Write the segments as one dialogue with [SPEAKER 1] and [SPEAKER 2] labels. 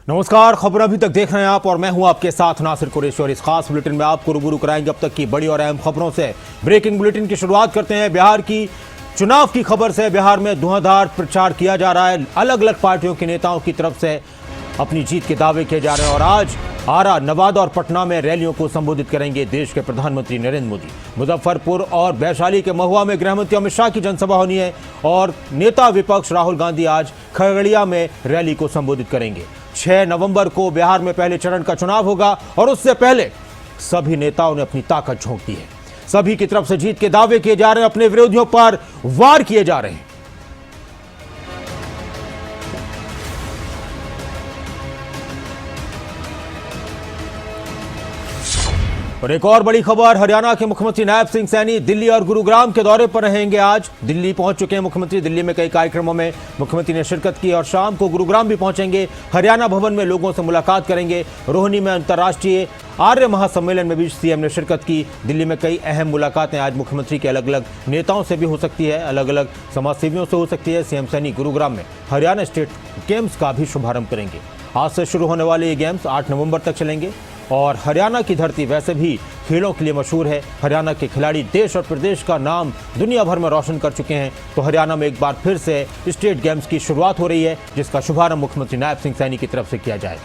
[SPEAKER 1] नमस्कार, खबर अभी तक देख रहे हैं आप और मैं हूं आपके साथ नासिर कुरैशी और इस खास बुलेटिन में आपको रूबरू कराएंगे अब तक की बड़ी और अहम खबरों से। ब्रेकिंग बुलेटिन की शुरुआत करते हैं बिहार की चुनाव की खबर से। बिहार में धुआंधार प्रचार किया जा रहा है, अलग अलग पार्टियों के नेताओं की तरफ से अपनी जीत के दावे किए जा रहे हैं और आज आरा, नवादा और पटना में रैलियों को संबोधित करेंगे देश के प्रधानमंत्री नरेंद्र मोदी। मुजफ्फरपुर और वैशाली के महुआ में गृहमंत्री अमित शाह की जनसभा होनी है और नेता विपक्ष राहुल गांधी आज खगड़िया में रैली को संबोधित करेंगे। 6 नवंबर को बिहार में पहले चरण का चुनाव होगा और उससे पहले सभी नेताओं ने अपनी ताकत झोंक दी है। सभी की तरफ से जीत के दावे किए जा रहे हैं, अपने विरोधियों पर वार किए जा रहे हैं। और एक और बड़ी खबर, हरियाणा के मुख्यमंत्री नायब सिंह सैनी दिल्ली और गुरुग्राम के दौरे पर रहेंगे। आज दिल्ली पहुंच चुके हैं मुख्यमंत्री। दिल्ली में कई कार्यक्रमों में मुख्यमंत्री ने शिरकत की और शाम को गुरुग्राम भी पहुंचेंगे। हरियाणा भवन में लोगों से मुलाकात करेंगे। रोहिणी में अंतर्राष्ट्रीय आर्य महासम्मेलन में भी सीएम ने शिरकत की। दिल्ली में कई अहम मुलाकातें आज मुख्यमंत्री के अलग अलग नेताओं से भी हो सकती है, अलग अलग समाजसेवियों से हो सकती है। सीएम सैनी गुरुग्राम में हरियाणा स्टेट गेम्स का भी शुभारंभ करेंगे। आज से शुरू होने वाले ये गेम्स 8 नवंबर तक चलेंगे और हरियाणा की धरती वैसे भी खेलों के लिए मशहूर है। हरियाणा के खिलाड़ी देश और प्रदेश का नाम दुनिया भर में रोशन कर चुके हैं। तो हरियाणा में एक बार फिर से स्टेट गेम्स की शुरुआत हो रही है, जिसका शुभारंभ मुख्यमंत्री नायब सिंह सैनी की तरफ से किया जाएगा।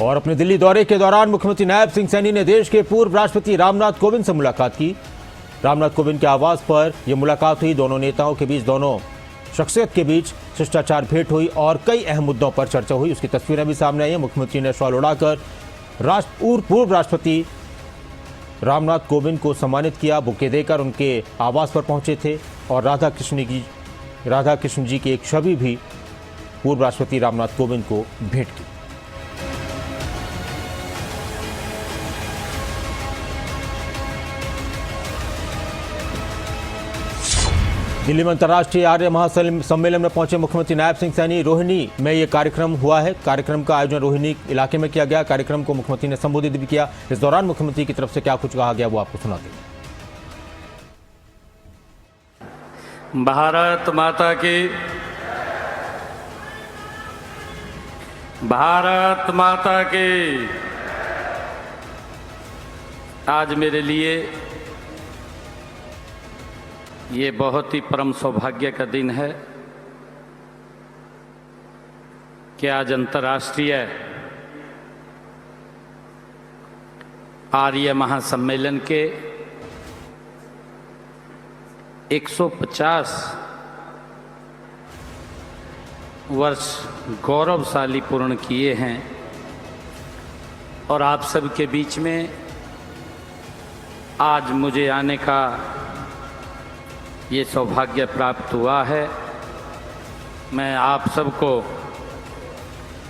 [SPEAKER 1] और अपने दिल्ली दौरे के दौरान मुख्यमंत्री नायब सिंह सैनी ने देश के पूर्व राष्ट्रपति रामनाथ कोविंद से मुलाकात की। रामनाथ कोविंद के आवास पर यह मुलाकात हुई। दोनों नेताओं के बीच, दोनों शख्सियत के बीच शिष्टाचार भेंट हुई और कई अहम मुद्दों पर चर्चा हुई। उसकी तस्वीरें भी सामने आई हैं। मुख्यमंत्री ने शॉल उड़ाकर पूर्व राष्ट्रपति रामनाथ कोविंद को सम्मानित किया। बुके देकर उनके आवास पर पहुंचे थे और राधा कृष्ण जी की एक छवि भी पूर्व राष्ट्रपति रामनाथ कोविंद को भेंट की। दिल्ली में अंतर्राष्ट्रीय आर्य महासम्मेलन में पहुंचे मुख्यमंत्री नायब सिंह सैनी। रोहिणी में यह कार्यक्रम हुआ है। कार्यक्रम का आयोजन रोहिणी इलाके में किया गया। कार्यक्रम को मुख्यमंत्री ने संबोधित भी किया। इस दौरान मुख्यमंत्री की तरफ से क्या कुछ कहा गया वो आपको सुनाते हैं।
[SPEAKER 2] भारत माता की, भारत माता की। आज मेरे लिए ये बहुत ही परम सौभाग्य का दिन है कि आज अंतर्राष्ट्रीय आर्य महासम्मेलन के 150 वर्ष गौरवशाली पूर्ण किए हैं और आप सबके बीच में आज मुझे आने का ये सौभाग्य प्राप्त हुआ है। मैं आप सबको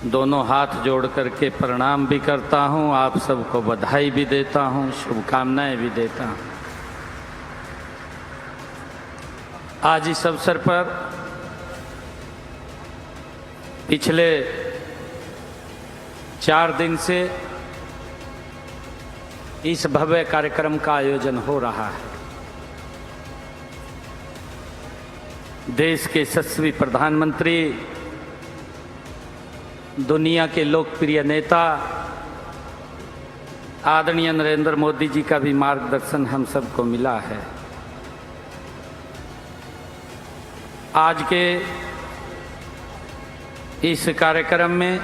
[SPEAKER 2] दोनों हाथ जोड़ करके प्रणाम भी करता हूँ, आप सबको बधाई भी देता हूँ, शुभकामनाएं भी देता हूँ। आज इस अवसर पर पिछले 4 दिन से इस भव्य कार्यक्रम का आयोजन हो रहा है। देश के यशस्वी प्रधानमंत्री, दुनिया के लोकप्रिय नेता आदरणीय नरेंद्र मोदी जी का भी मार्गदर्शन हम सबको मिला है। आज के इस कार्यक्रम में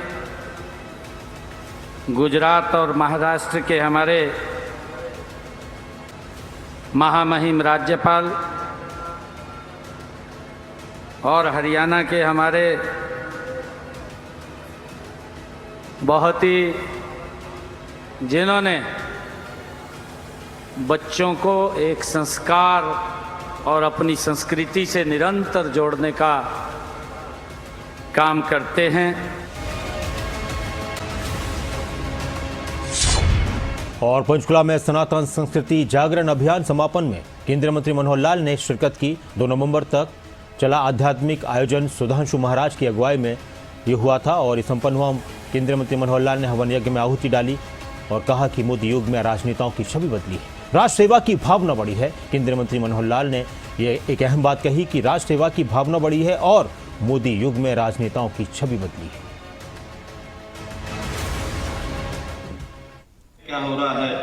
[SPEAKER 2] गुजरात और महाराष्ट्र के हमारे महामहिम राज्यपाल और हरियाणा के हमारे बहुत ही, जिन्होंने बच्चों को एक संस्कार और अपनी संस्कृति से निरंतर जोड़ने का काम करते हैं।
[SPEAKER 1] और पंचकुला में सनातन संस्कृति जागरण अभियान समापन में केंद्रीय मंत्री मनोहर लाल ने शिरकत की। 2 नवंबर तक चला आध्यात्मिक आयोजन सुधांशु महाराज की अगुवाई में ये हुआ था और इस संपन्न हुआ। केंद्रीय मंत्री मनोहर लाल ने हवन यज्ञ में आहुति डाली और कहा कि मोदी युग में राजनेताओं की छवि बदली है, राष्ट्र सेवा की भावना बढ़ी है। केंद्रीय मंत्री मनोहर लाल ने ये एक अहम बात कही कि राष्ट्र सेवा की भावना बढ़ी है और मोदी युग में राजनेताओं की छवि बदली है।
[SPEAKER 3] क्या हो रहा है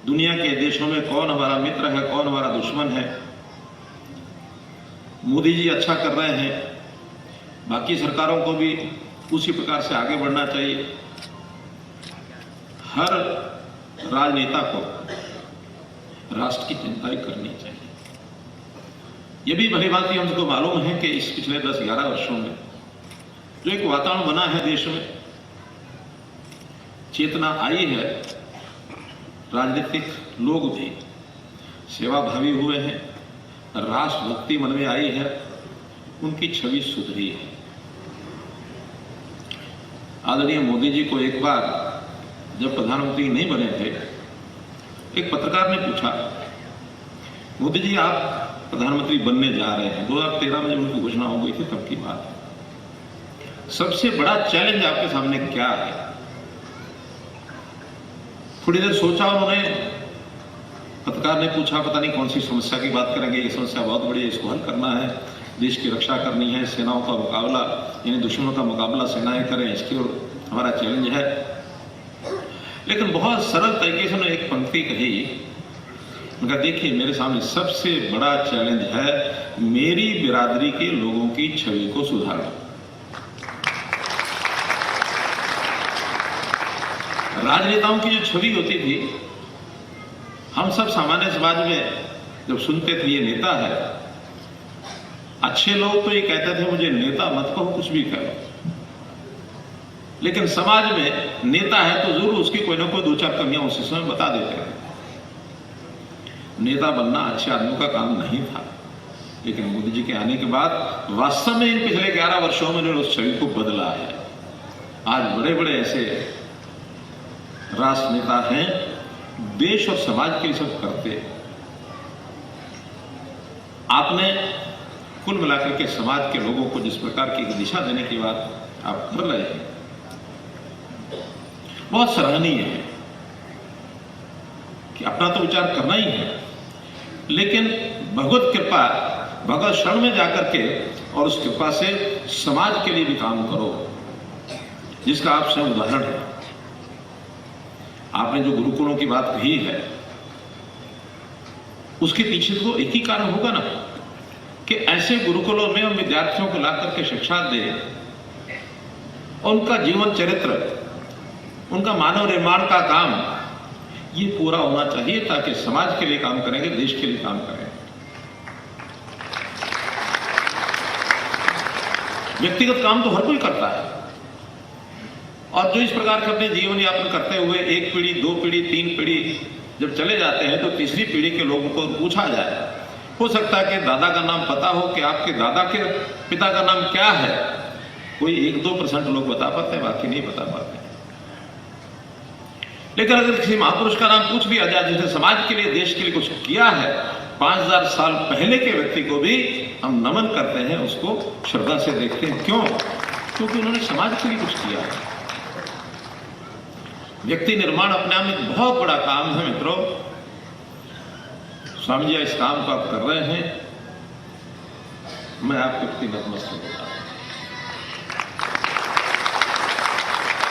[SPEAKER 3] दुनिया के देशों में, कौन हमारा मित्र है, कौन हमारा दुश्मन है। मोदी जी अच्छा कर रहे हैं, बाकी सरकारों को भी उसी प्रकार से आगे बढ़ना चाहिए। हर राजनेता को राष्ट्र की चिंता ही करनी चाहिए। ये भी भली भांति हमको मालूम है कि इस पिछले 10-11 वर्षों में जो एक वातावरण बना है देश में, चेतना आई है, राजनीतिक लोग भी सेवाभावी हुए हैं, राष्ट्रभक्ति मन में आई है, उनकी छवि सुधरी है। आदरणीय मोदी जी को एक बार जब प्रधानमंत्री नहीं बने थे, एक पत्रकार ने पूछा, मोदी जी आप प्रधानमंत्री बनने जा रहे हैं, 2013 में जब उनकी घोषणा हो गई थी तब की बात है, सबसे बड़ा चैलेंज आपके सामने क्या है? थोड़ी देर सोचा उन्होंने, पत्रकार ने पूछा पता नहीं कौन सी समस्या की बात करेंगे, ये समस्या बहुत बड़ी है, इसको हल करना है, देश की रक्षा करनी है, सेनाओं का मुकाबला यानी दुश्मनों का मुकाबला सेनाएं करें, इसकी ओर हमारा चैलेंज है। लेकिन बहुत सरल तरीके से उन्होंने एक पंक्ति कही, उनका देखिए मेरे सामने सबसे बड़ा चैलेंज है मेरी बिरादरी के लोगों की छवि को सुधारना। राजनेताओं की जो छवि होती थी, हम सब सामान्य समाज में जब सुनते थे ये नेता है, अच्छे लोग तो ये कहते थे मुझे नेता मत कहो, कुछ भी कहो, लेकिन समाज में नेता है तो जरूर उसकी कोई ना कोई 2-4 कमियां उसी समय बता देते हैं। नेता बनना अच्छे आदमियों का काम नहीं था, लेकिन मोदी जी के आने के बाद वास्तव में इन पिछले 11 वर्षों में उन्होंने उस छवि को बदला है। आज बड़े बड़े ऐसे राष्ट्र नेता हैं, देश और समाज के लिए सब करते। आपने कुल मिलाकर के समाज के लोगों को जिस प्रकार की दिशा देने की बात आप कर रहे हैं, बहुत सराहनीय है कि अपना तो विचार करना ही है, लेकिन भगवत कृपा, भगवत शरण में जाकर के और उस कृपा से समाज के लिए भी काम करो, जिसका आप स्वयं उदाहरण है। आपने जो गुरुकुलों की बात कही है, उसके पीछे तो एक ही कारण होगा ना, कि ऐसे गुरुकुलों में हम विद्यार्थियों को लाकर के शिक्षा दें, उनका जीवन चरित्र, उनका मानव निर्माण का काम ये पूरा होना चाहिए, ताकि समाज के लिए काम करेंगे, देश के लिए काम करेंगे। व्यक्तिगत काम तो हर कोई करता है, और जो इस प्रकार के अपने जीवन यापन करते हुए 1 पीढ़ी, 2 पीढ़ी, 3 पीढ़ी जब चले जाते हैं, तो तीसरी पीढ़ी के लोगों को पूछा जाए, हो सकता है कि दादा का नाम पता हो कि आपके दादा के पिता का नाम क्या है, कोई 1-2% लोग बता पाते हैं, बाकी नहीं बता पाते। लेकिन अगर किसी महापुरुष का नाम पूछ लिया जाए जिसने समाज के लिए, देश के लिए कुछ किया है, 5000 साल पहले के व्यक्ति को भी हम नमन करते हैं, उसको श्रद्धा से देखते हैं। क्यों? क्योंकि उन्होंने समाज के लिए कुछ किया है। व्यक्ति निर्माण अपने आप में बहुत बड़ा काम है मित्रों। स्वामी जी इस काम को आप कर रहे हैं, मैं आपके प्रति नतमस्तक होता हूं।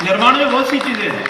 [SPEAKER 3] निर्माण में बहुत सी चीजें हैं।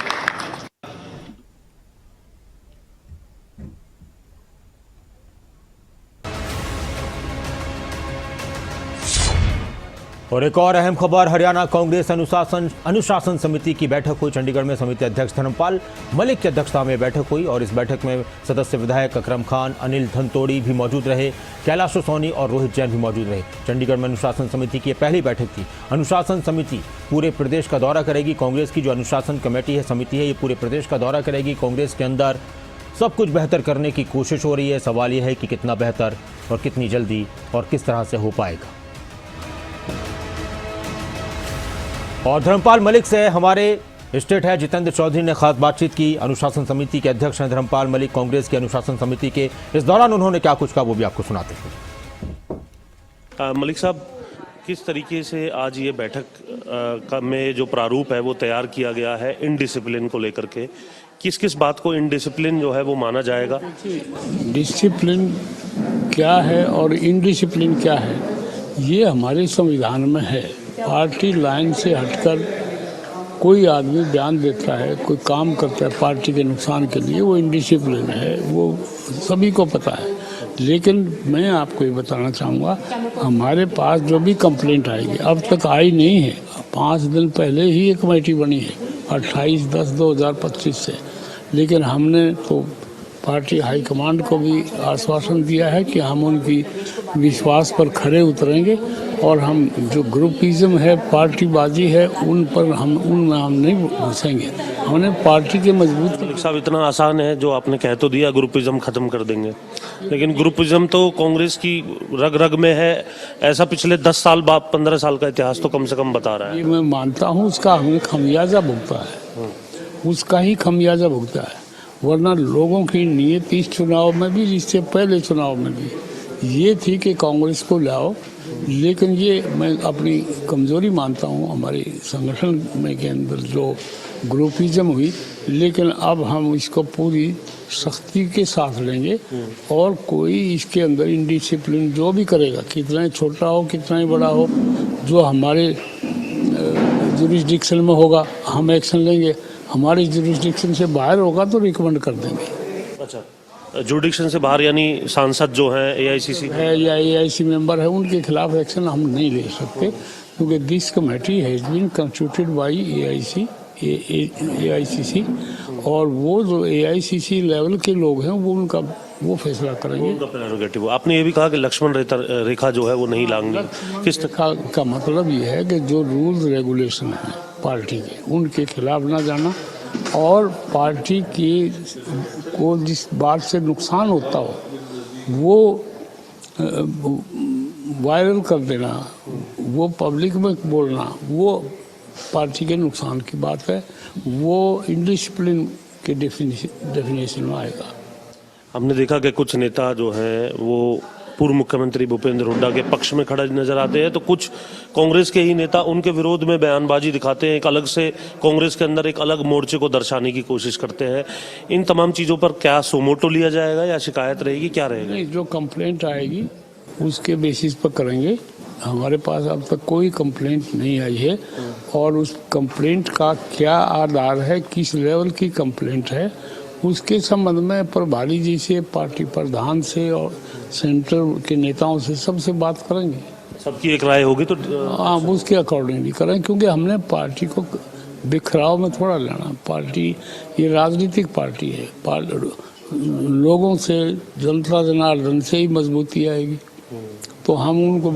[SPEAKER 1] और एक और अहम खबर, हरियाणा कांग्रेस अनुशासन समिति की बैठक हुई। चंडीगढ़ में समिति अध्यक्ष धर्मपाल मलिक की अध्यक्षता में बैठक हुई और इस बैठक में सदस्य विधायक अकरम खान, अनिल धनतोड़ी भी मौजूद रहे, कैलाश सोनी और रोहित जैन भी मौजूद रहे। चंडीगढ़ में अनुशासन समिति की पहली बैठक थी। अनुशासन समिति पूरे प्रदेश का दौरा करेगी। कांग्रेस की जो अनुशासन कमेटी है, समिति है, ये पूरे प्रदेश का दौरा करेगी। कांग्रेस के अंदर सब कुछ बेहतर करने की कोशिश हो रही है। सवाल यह है कि कितना बेहतर और कितनी जल्दी और किस तरह से हो पाएगा। और धर्मपाल मलिक से हमारे स्टेट है जितेंद्र चौधरी ने खास बातचीत की। अनुशासन समिति के अध्यक्ष हैं धर्मपाल मलिक, कांग्रेस की अनुशासन समिति के। इस दौरान उन्होंने क्या कुछ कहा वो भी आपको सुनाते हैं।
[SPEAKER 4] मलिक साहब, किस तरीके से आज ये बैठक में जो प्रारूप है वो तैयार किया गया है इनडिसिप्लिन को लेकर के, किस किस बात को इनडिसिप्लिन जो है वो माना जाएगा?
[SPEAKER 5] डिसिप्लिन क्या है और इनडिसिप्लिन क्या है, ये हमारे संविधान में है। पार्टी लाइन से हटकर कोई आदमी बयान देता है, कोई काम करता है पार्टी के नुकसान के लिए, वो इनडिसिप्लिन है, वो सभी को पता है। लेकिन मैं आपको ये बताना चाहूँगा, हमारे पास जो भी कंप्लेंट आएगी, अब तक आई नहीं है। 5 दिन पहले ही एक कमेटी बनी है 28/10/2025 से, लेकिन हमने तो पार्टी हाईकमांड को भी आश्वासन दिया है कि हम उनकी विश्वास पर खरे उतरेंगे और हम जो ग्रुपिज्म है, पार्टीबाजी है, उनमें हम नहीं घुसेंगे। हमने पार्टी के मजबूत
[SPEAKER 4] साहब इतना आसान है जो आपने कह तो दिया ग्रुपिज्म खत्म कर देंगे, लेकिन ग्रुपिज्म तो कांग्रेस की रग रग में है। ऐसा पिछले 10 साल 15 साल का इतिहास तो कम से कम बता रहा है।
[SPEAKER 5] ये मैं मानता हूँ, उसका हमें खमियाजा भुगता है, उसका ही खमियाजा भुगता है। वरना लोगों की नीयत इस चुनाव में भी, इससे पहले चुनाव में भी ये थी कि कांग्रेस को लाओ, लेकिन ये मैं अपनी कमज़ोरी मानता हूँ हमारे संगठन में के अंदर जो ग्रुपिज्म हुई। लेकिन अब हम इसको पूरी सख्ती के साथ लेंगे और कोई इसके अंदर इनडिसिप्लिन जो भी करेगा, कितना ही छोटा हो कितना ही बड़ा हो, जो हमारे जुरिस्डिक्शन में होगा हम एक्शन लेंगे, हमारी जुरिस्डिक्शन से बाहर होगा तो रिकमेंड कर देंगे।
[SPEAKER 4] अच्छा, जुरिस्डिक्शन से बाहर यानी सांसद जो हैं AICC
[SPEAKER 5] है या AIC मेंबर है, उनके खिलाफ एक्शन हम नहीं ले सकते, क्योंकि this committee has been constituted by AICC और वो जो AICC लेवल के लोग हैं वो फैसला करेंगे।
[SPEAKER 4] उनका प्रेरोगेटिव। आपने ये भी कहा कि लक्ष्मण रेखा जो है वो नहीं लांघनी। किस
[SPEAKER 5] का मतलब ये है कि जो रूल्स रेगुलेशन हैं पार्टी के, उनके खिलाफ ना जाना और पार्टी की को जिस बात से नुकसान होता हो वो वायरल कर देना, वो पब्लिक में बोलना, वो पार्टी के नुकसान की बात है, वो इनडिसिप्लिन के डेफिनेशन में आएगा।
[SPEAKER 4] हमने देखा कि कुछ नेता जो हैं वो पूर्व मुख्यमंत्री भूपेंद्र हुड्डा के पक्ष में खड़े नजर आते हैं, तो कुछ कांग्रेस के ही नेता उनके विरोध में बयानबाजी दिखाते हैं, एक अलग से कांग्रेस के अंदर एक अलग मोर्चे को दर्शाने की कोशिश करते हैं। इन तमाम चीज़ों पर क्या सोमोटो लिया जाएगा या शिकायत रहेगी, क्या रहेगा?
[SPEAKER 5] नहीं, जो कंप्लेंट आएगी उसके बेसिस पर करेंगे। हमारे पास अब तक कोई कंप्लेंट नहीं आई है और उस कंप्लेंट का क्या आधार है, किस लेवल की कंप्लेंट है, उसके संबंध में प्रभारी जी से, पार्टी प्रधान से और सेंटर के नेताओं से सबसे बात करेंगे।
[SPEAKER 4] सबकी एक राय होगी तो
[SPEAKER 5] हाँ, उसके अकॉर्डिंगली करें, क्योंकि हमने पार्टी को बिखराव में थोड़ा लेना। पार्टी ये राजनीतिक पार्टी है, लोगों से, जनता जनार्दन से ही मजबूती आएगी। तो हम उनको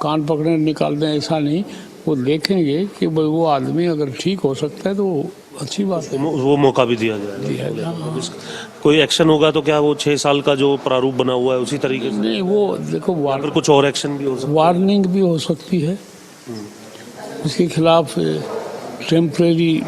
[SPEAKER 5] कान पकड़े निकाल दें ऐसा नहीं, वो देखेंगे कि भाई वो आदमी अगर ठीक हो सकता है तो अच्छी बात है,
[SPEAKER 4] वो मौका भी दिया जाएगा। कोई एक्शन होगा तो क्या वो 6 साल का जो प्रारूप बना हुआ है उसी तरीके से?
[SPEAKER 5] नहीं, वो देखो
[SPEAKER 4] कुछ और एक्शन भी हो सकता है,
[SPEAKER 5] वार्निंग भी हो सकती है उसके खिलाफ, टेम्परेरी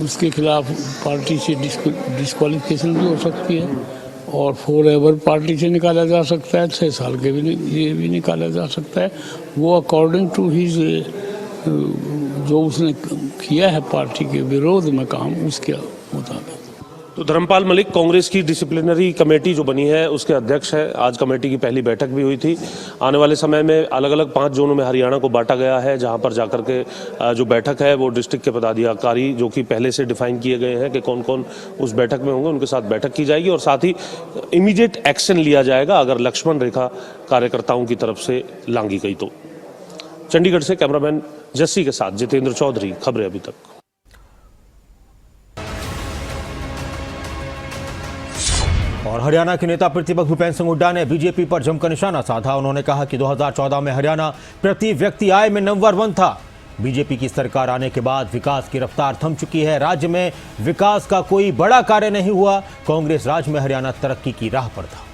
[SPEAKER 5] उसके खिलाफ पार्टी से डिस्क्वालिफिकेशन भी हो सकती है और फॉरएवर पार्टी से निकाला जा सकता है, 6 साल के लिए भी निकाला जा सकता है। वो अकॉर्डिंग टू हिज जो उसने किया है पार्टी के विरोध में काम, उसके मुताबिक।
[SPEAKER 4] तो धर्मपाल मलिक कांग्रेस की डिसिप्लिनरी कमेटी जो बनी है उसके अध्यक्ष है। आज कमेटी की पहली बैठक भी हुई थी। आने वाले समय में अलग अलग 5 जोनों में हरियाणा को बांटा गया है, जहां पर जाकर के जो बैठक है वो डिस्ट्रिक्ट के पदाधिकारी जो कि पहले से डिफाइन किए गए हैं कि कौन कौन उस बैठक में होंगे, उनके साथ बैठक की जाएगी और साथ ही इमीडिएट एक्शन लिया जाएगा अगर लक्ष्मण रेखा कार्यकर्ताओं की तरफ से लांघी गई तो। चंडीगढ़ से कैमरामैन जस्सी के साथ जितेंद्र चौधरी, खबरें अभी तक।
[SPEAKER 1] और हरियाणा के नेता प्रतिपक्ष भूपेंद्र सिंह हुड्डा ने बीजेपी पर जमकर निशाना साधा। उन्होंने कहा कि 2014 में हरियाणा प्रति व्यक्ति आय में नंबर 1 था। बीजेपी की सरकार आने के बाद विकास की रफ्तार थम चुकी है। राज्य में विकास का कोई बड़ा कार्य नहीं हुआ। कांग्रेस राज में हरियाणा तरक्की की राह पर था।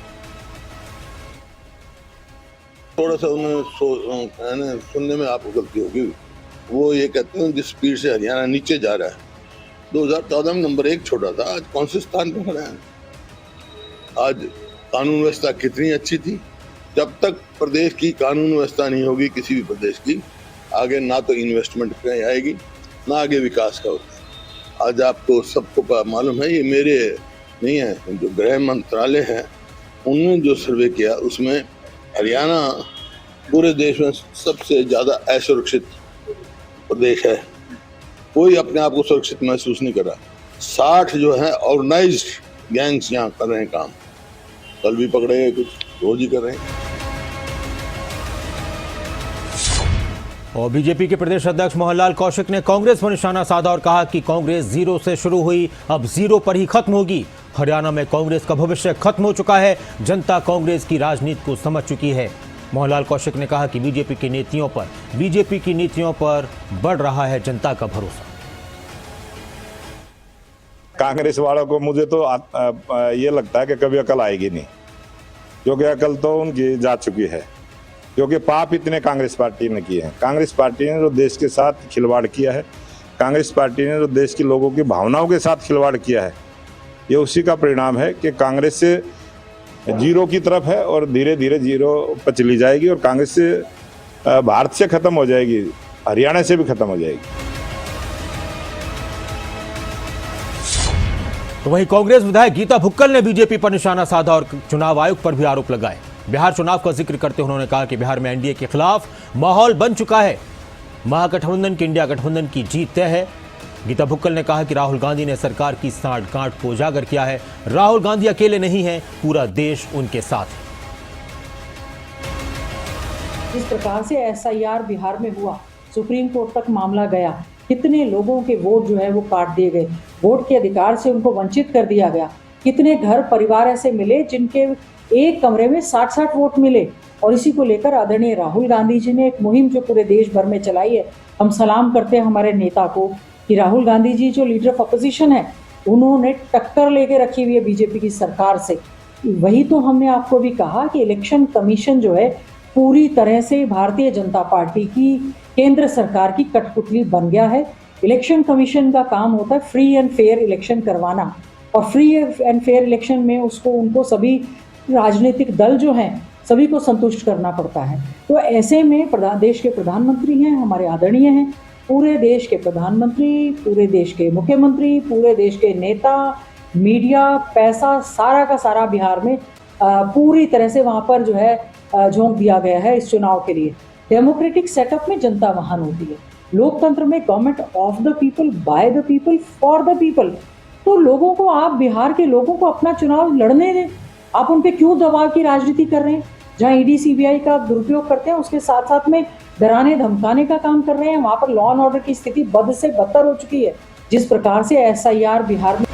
[SPEAKER 6] थोड़ा सा उन्होंने सुनने में आपको गलती होगी। वो ये कहते हैं जिस स्पीड से हरियाणा नीचे जा रहा है, 2014 में नंबर 1 छोड़ा था, आज कौन से स्थान पर खड़ा है? आज कानून व्यवस्था कितनी अच्छी थी। जब तक प्रदेश की कानून व्यवस्था नहीं होगी किसी भी प्रदेश की, आगे ना तो इन्वेस्टमेंट कहीं आएगी ना आगे विकास का होता है। आज आपको सबको मालूम है, ये मेरे नहीं है, जो गृह मंत्रालय है उन्होंने जो सर्वे किया उसमें हरियाणा पूरे देश में सबसे ज़्यादा असुरक्षित प्रदेश है। कोई अपने आप को सुरक्षित महसूस नहीं कर रहा। 60 जो है ऑर्गेनाइज्ड गैंग्स यहाँ कर रहे हैं काम। कल भी पकड़े गए, कुछ रोज ही कर रहे हैं।
[SPEAKER 1] और बीजेपी के प्रदेश अध्यक्ष मोहनलाल कौशिक ने कांग्रेस पर निशाना साधा और कहा कि कांग्रेस जीरो से शुरू हुई, अब जीरो पर ही खत्म होगी। हरियाणा में कांग्रेस का भविष्य खत्म हो चुका है। जनता कांग्रेस की राजनीति को समझ चुकी है। मोहनलाल कौशिक ने कहा कि बीजेपी की नीतियों पर बढ़ रहा है जनता का भरोसा।
[SPEAKER 7] कांग्रेस वालों को मुझे तो ये लगता है कि कभी अकल आएगी नहीं, क्योंकि अकल तो उनकी जा चुकी है। क्योंकि पाप इतने कांग्रेस पार्टी ने किए हैं। कांग्रेस पार्टी ने जो देश के साथ खिलवाड़ किया है, कांग्रेस पार्टी ने जो देश के लोगों की भावनाओं के साथ खिलवाड़ किया है, ये उसी का परिणाम है कि कांग्रेस से जीरो की तरफ है और धीरे धीरे जीरो पर चली जाएगी और कांग्रेस से भारत से खत्म हो जाएगी, हरियाणा से भी खत्म हो जाएगी।
[SPEAKER 1] तो वहीं कांग्रेस विधायक गीता भुक्कल ने बीजेपी पर निशाना साधा और चुनाव आयोग पर भी आरोप लगाए। बिहार चुनाव का जिक्र करते हुए उन्होंने कहा कि बिहार में एनडीए के खिलाफ माहौल बन चुका है। महागठबंधन की इंडिया गठबंधन की जीत तय है। गीता भुक्कल ने कहा कि राहुल गांधी ने सरकार की सांठ-गांठ को उजागर किया है। राहुल गांधी अकेले नहीं हैं, पूरा देश उनके साथ है।
[SPEAKER 8] जिस प्रकार से एसआईआर बिहार में हुआ, सुप्रीम कोर्ट तक मामला गया, कितने लोगों के वोट जो है वो काट दिए गए, वोट के अधिकार से उनको वंचित कर दिया गया। कितने घर परिवार ऐसे मिले जिनके एक कमरे में 60-60 वोट मिले। और इसी को लेकर आदरणीय राहुल गांधी जी ने एक मुहिम जो पूरे देश भर में चलाई है। हम सलाम करते हैं हमारे नेता को कि राहुल गांधी जी जो लीडर ऑफ अपोजिशन है, उन्होंने टक्कर लेके रखी हुई है बीजेपी की सरकार से। वही तो हमने आपको भी कहा कि इलेक्शन कमीशन जो है पूरी तरह से भारतीय जनता पार्टी की केंद्र सरकार की कठपुतली बन गया है। इलेक्शन कमीशन का काम होता है फ्री एंड फेयर इलेक्शन करवाना, और फ्री एंड फेयर इलेक्शन में उनको सभी राजनीतिक दल जो हैं सभी को संतुष्ट करना पड़ता है। तो ऐसे में देश के प्रधानमंत्री हैं, हमारे आदरणीय हैं, पूरे देश के प्रधानमंत्री, पूरे देश के मुख्यमंत्री, पूरे देश के नेता, मीडिया, पैसा सारा का सारा बिहार में पूरी तरह से वहाँ पर जो है झोंक दिया गया है इस चुनाव के लिए। डेमोक्रेटिक सेटअप में जनता महान होती है। लोकतंत्र में government of the people, by the people, for the people. तो लोगों को, आप बिहार के लोगों को अपना चुनाव लड़ने दें। आप उन पे क्यों दबाव की राजनीति कर रहे हैं? जहाँ ईडी सीबीआई का दुरुपयोग करते हैं, उसके साथ साथ में डराने धमकाने का काम कर रहे हैं। वहाँ पर लॉ एंड ऑर्डर की स्थिति बद से बदतर हो चुकी है। जिस प्रकार से एसआईआर बिहार में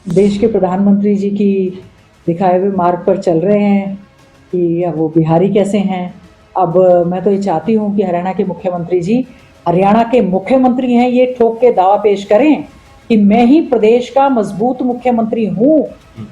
[SPEAKER 8] देश के प्रधानमंत्री जी की दिखाए हुए मार्ग पर चल रहे हैं कि अब वो बिहारी कैसे हैं। अब मैं तो ये चाहती हूँ कि हरियाणा के मुख्यमंत्री जी हरियाणा के मुख्यमंत्री हैं, ये ठोक के दावा पेश करें कि मैं ही प्रदेश का मजबूत मुख्यमंत्री हूँ,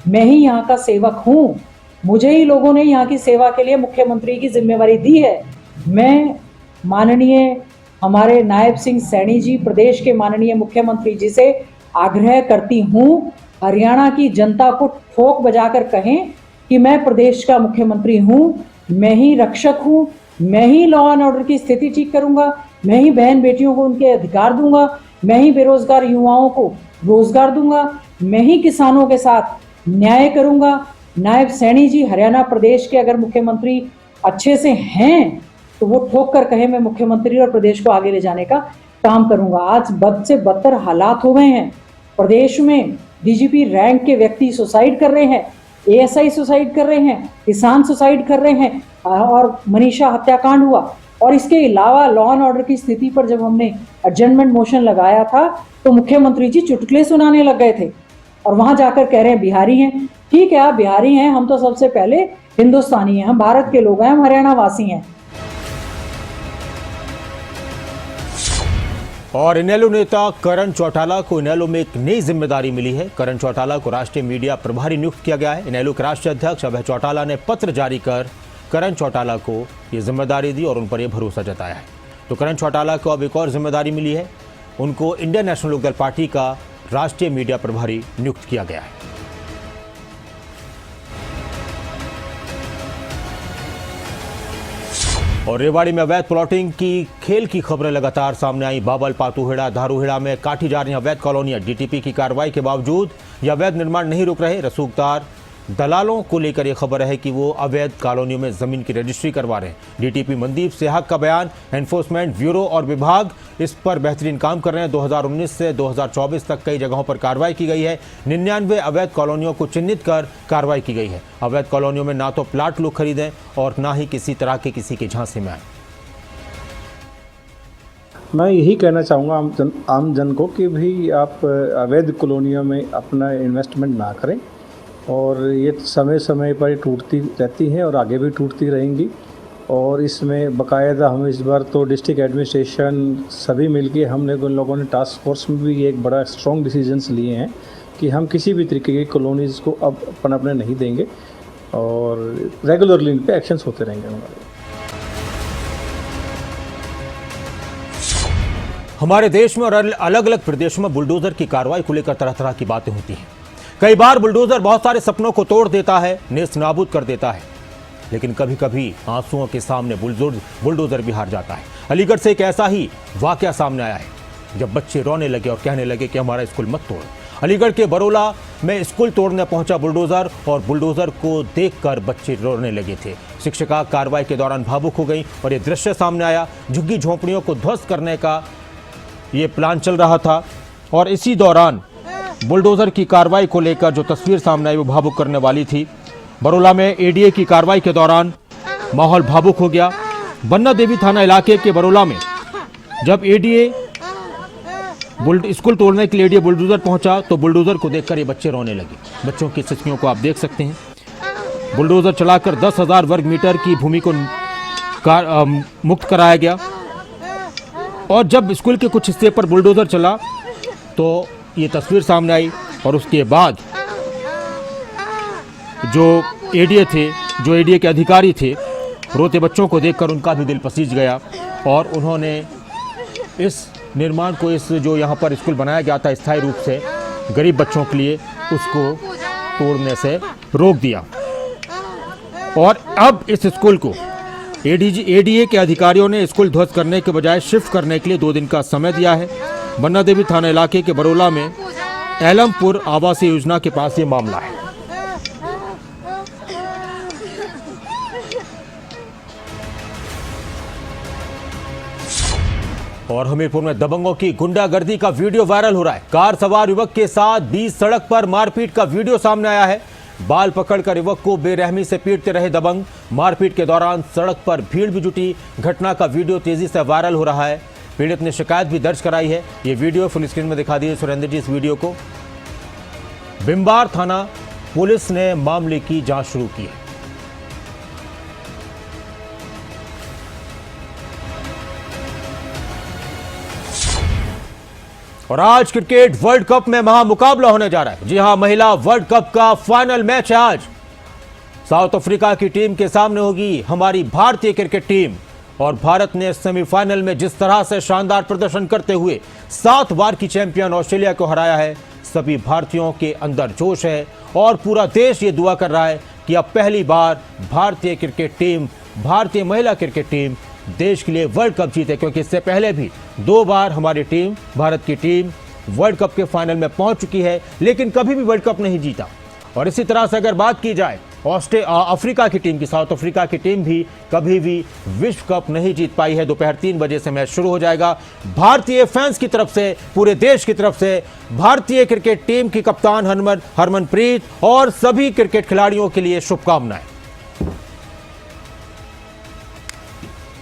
[SPEAKER 8] मैं ही यहाँ का सेवक हूँ, मुझे ही लोगों ने यहाँ की सेवा के लिए मुख्यमंत्री की जिम्मेवारी दी है। मैं माननीय हमारे नायब सिंह सैनी जी, प्रदेश के माननीय मुख्यमंत्री जी से आग्रह करती हूँ, हरियाणा की जनता को ठोक बजाकर कहें कि मैं प्रदेश का मुख्यमंत्री हूँ, मैं ही रक्षक हूँ, मैं ही लॉ एंड ऑर्डर की स्थिति ठीक करूँगा, मैं ही बहन बेटियों को उनके अधिकार दूंगा, मैं ही बेरोजगार युवाओं को रोजगार दूंगा, मैं ही किसानों के साथ न्याय करूंगा। नायब सैनी जी हरियाणा प्रदेश के अगर मुख्यमंत्री अच्छे से हैं तो वो ठोक कर कहे मैं मुख्यमंत्री और प्रदेश को आगे ले जाने का काम करूंगा। आज बद से बदतर हालात हो गए हैं प्रदेश में। डीजीपी रैंक के व्यक्ति सुसाइड कर रहे हैं, एएसआई सुसाइड कर रहे हैं, किसान सुसाइड कर रहे हैं, और मनीषा हत्याकांड हुआ। और इसके अलावा लॉ एंड ऑर्डर की स्थिति पर जब हमने एडजर्नमेंट मोशन लगाया था तो मुख्यमंत्री जी चुटकुले सुनाने लग गए थे और वहां जाकर कह रहे हैं बिहारी हैं। ठीक है, आप बिहारी हैं, हम तो सबसे पहले हिंदुस्तानी हैं, हम भारत के लोग हैं, हम हरियाणा वासी हैं।
[SPEAKER 1] और इनेलो नेता करण चौटाला को इनेलो में एक नई जिम्मेदारी मिली है। करण चौटाला को राष्ट्रीय मीडिया प्रभारी नियुक्त किया गया है। इनेलो के राष्ट्रीय अध्यक्ष अभय चौटाला ने पत्र जारी कर करण चौटाला को ये जिम्मेदारी दी और उन पर यह भरोसा जताया है। तो करण चौटाला को अब एक और जिम्मेदारी मिली है, उनको इंडियन नेशनल लोकदल पार्टी का राष्ट्रीय मीडिया प्रभारी नियुक्त किया गया है। और रेवाड़ी में अवैध प्लॉटिंग की खेल की खबरें लगातार सामने आई। बाबल, पातूहेड़ा, धारूहेड़ा में काटी जा रही अवैध कॉलोनियां। डीटीपी की कार्रवाई के बावजूद यह अवैध निर्माण नहीं रुक रहे। रसूखदार दलालों को लेकर यह खबर है कि वो अवैध कॉलोनियों में जमीन की रजिस्ट्री करवा रहे हैं। डीटीपी मनदीप सेहक का बयान, एनफोर्समेंट ब्यूरो और विभाग इस पर बेहतरीन काम कर रहे हैं। 2019 से 2024 तक कई जगहों पर कार्रवाई की गई है। 99 अवैध कॉलोनियों को चिन्हित कर कार्रवाई की गई है। अवैध कॉलोनियों में ना तो प्लाट लोग खरीदें और ना ही किसी तरह के किसी के झांसे में आए।
[SPEAKER 9] मैं यही कहना चाहूँगा आम जन को कि भाई आप अवैध कॉलोनियों में अपना इन्वेस्टमेंट ना करें, और ये समय समय पर टूटती रहती हैं और आगे भी टूटती रहेंगी। और इसमें बाकायदा हम इस बार तो डिस्ट्रिक्ट एडमिनिस्ट्रेशन सभी मिलके हमने उन लोगों ने टास्क फोर्स में भी एक बड़ा स्ट्रॉन्ग डिसीजंस लिए हैं कि हम किसी भी तरीके की कॉलोनीज़ को अब अपने नहीं देंगे और रेगुलरली इन पे एक्शंस होते रहेंगे
[SPEAKER 1] हमारे देश में और अलग अलग प्रदेशों में बुलडोजर की कार्रवाई को लेकर तरह तरह की बातें होती हैं। कई बार बुलडोजर बहुत सारे सपनों को तोड़ देता है, नेस्त नाबूद कर देता है, लेकिन कभी कभी आंसुओं के सामने बुलडोजर भी हार जाता है। अलीगढ़ से एक ऐसा ही वाकया सामने आया है जब बच्चे रोने लगे और कहने लगे कि हमारा स्कूल मत तोड़। अलीगढ़ के बरोला में स्कूल तोड़ने पहुंचा बुलडोजर और बुलडोजर को देखकर बच्चे रोने लगे थे। शिक्षिका कार्रवाई के दौरान भावुक हो गई और ये दृश्य सामने आया। झुग्गी झोंपड़ियों को ध्वस्त करने का ये प्लान चल रहा था और इसी दौरान बुलडोजर की कार्रवाई को लेकर जो तस्वीर सामने आई वो भावुक करने वाली थी। बरोला में एडीए की कार्रवाई के दौरान माहौल भावुक हो गया। बन्ना देवी थाना इलाके के बरोला में जब एडीए स्कूल तोड़ने के लिए एडीए बुलडोजर पहुंचा तो बुलडोजर को देखकर ये बच्चे रोने लगे। बच्चों की स्थितियों को आप देख सकते हैं। बुलडोजर चलाकर 10,000 वर्ग मीटर की भूमि को मुक्त कराया गया और जब स्कूल के कुछ हिस्से पर बुलडोजर चला तो ये तस्वीर सामने आई और उसके बाद जो एडीए के अधिकारी थे, रोते बच्चों को देखकर उनका भी दिल पसीज गया और उन्होंने इस निर्माण को, इस जो यहाँ पर स्कूल बनाया गया था स्थायी रूप से गरीब बच्चों के लिए, उसको तोड़ने से रोक दिया। और अब इस स्कूल को एडीए के अधिकारियों ने स्कूल ध्वस्त करने के बजाय शिफ्ट करने के लिए 2 दिन का समय दिया है। बन्ना देवी थाना इलाके के बरोला में एलमपुर आवासीय योजना के पास ये मामला है। और हमीरपुर में दबंगों की गुंडागर्दी का वीडियो वायरल हो रहा है। कार सवार युवक के साथ बीच सड़क पर मारपीट का वीडियो सामने आया है। बाल पकड़कर युवक को बेरहमी से पीटते रहे दबंग। मारपीट के दौरान सड़क पर भीड़ भी जुटी। घटना का वीडियो तेजी से वायरल हो रहा है। पीड़ित ने शिकायत भी दर्ज कराई है। ये वीडियो फुल स्क्रीन में दिखा दीजिए सुरेंद्र जी इस वीडियो को। बिम्बार थाना पुलिस ने मामले की जांच शुरू की है। और आज क्रिकेट वर्ल्ड कप में महामुकाबला होने जा रहा है। जी हां, महिला वर्ल्ड कप का फाइनल मैच है आज। साउथ अफ्रीका की टीम के सामने होगी हमारी भारतीय क्रिकेट टीम और भारत ने सेमीफाइनल में जिस तरह से शानदार प्रदर्शन करते हुए 7 बार की चैंपियन ऑस्ट्रेलिया को हराया है, सभी भारतीयों के अंदर जोश है और पूरा देश ये दुआ कर रहा है कि अब पहली बार भारतीय क्रिकेट टीम, भारतीय महिला क्रिकेट टीम देश के लिए वर्ल्ड कप जीते, क्योंकि इससे पहले भी 2 बार हमारी टीम, भारत की टीम वर्ल्ड कप के फाइनल में पहुंच चुकी है, लेकिन कभी भी वर्ल्ड कप नहीं जीता। और इसी तरह से अगर बात की जाए अफ्रीका की टीम की, साउथ अफ्रीका की टीम भी कभी भी विश्व कप नहीं जीत पाई है। दोपहर 3 बजे से मैच शुरू हो जाएगा। भारतीय फैंस की तरफ से, पूरे देश की तरफ से भारतीय क्रिकेट टीम की कप्तान हरमनप्रीत और सभी क्रिकेट खिलाड़ियों के लिए शुभकामनाएं।